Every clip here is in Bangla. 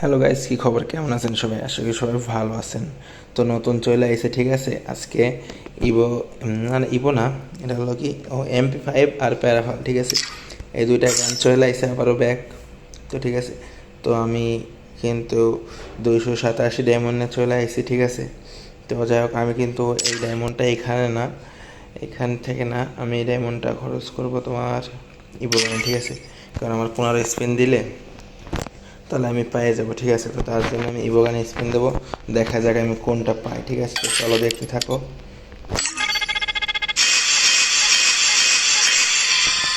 হ্যালো গাইস, কী খবর? কেমন আছেন সবাই? আশা করি সবাই ভালো আছেন। তো নতুন চলে আইছে, ঠিক আছে। আজকে ইভো, মানে ইভো না, এটা হলো কি MP5 আর প্যারাফল, ঠিক আছে। এই দুইটা গান চলে আইছে আবারও ব্যাক। তো ঠিক আছে, তো আমি কিন্তু 287 ডায়মন্ডে চলে আইছি, ঠিক আছে। তো যাই হোক, আমি কিন্তু এই ডায়মন্ডটা এখানে না, এখান থেকে না, আমি এই ডায়মন্ডটা খরচ করবো তোমার ইভো গানে, ঠিক আছে। কারণ আমার 15 স্পিন দিলে তাহলে আমি পেয়ে যাবো, ঠিক আছে। তো তার জন্য আমি ইভোগানে স্পিন দেবো, দেখা যাক আমি কোনটা পাই, ঠিক আছে। তো চলো দেখতে থাকো।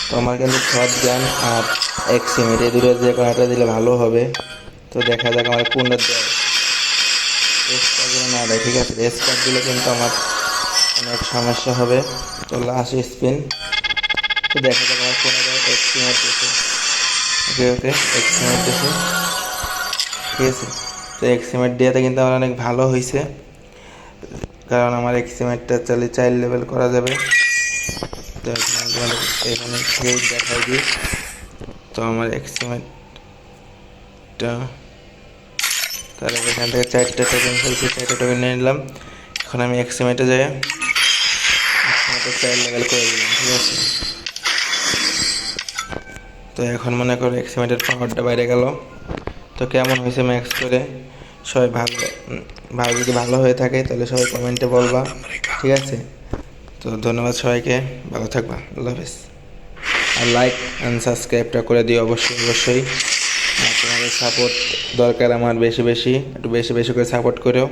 তো আমার কিন্তু শর্ট গান আর এক্সিমেট এই দুটো যে কোনো একটা দিলে ভালো হবে। তো দেখা যাক আমার কোনটা দেয়। স্কার যেন না দেয়, ঠিক আছে। স্কার দিলে কিন্তু আমার অনেক সমস্যা হবে। তো লাস্ট স্পিন, তো দেখা যাক আমার কোনটা দেয়। এক্সিমেট দিয়েছে, ওকে ওকে, এক্সিমেট দিয়েছে, ঠিক আছে। তো এক্সিমেট দেওয়াতে কিন্তু আমার অনেক ভালো হয়েছে, কারণ আমার এক্সিমেটটা চাইলে 4 লেভেল করা যাবে। তো এখানে থেকেই দেখাই দিই। তো আমার এক্সিমেটটা, তাহলে এখান থেকে 4টা টোকেন ফেলছি, 4টা টোকেন নিয়ে নিলাম। এখন আমি এক্সিমেটে যাই, এক্সিমেটে 4 লেভেল করে দিলাম, ঠিক আছে। তো এখন মনে করো এক্সিমেটের পাওয়ারটা বাইরে গেল। তো কেমন হয়েছে ম্যাক্স করে? সবাই ভালো, ভালো যদি ভালো হয়ে থাকে তাহলে সবাই কমেন্টে বলবা, ঠিক আছে। তো ধন্যবাদ সবাইকে, ভালো থাকবা, আল্লাহ হাফেজ। আর লাইক অ্যান্ড সাবস্ক্রাইবটা করে দিও অবশ্যই অবশ্যই। আর তোমাদের সাপোর্ট দরকার আমার, বেশি বেশি, একটু বেশি বেশি করে সাপোর্ট করো।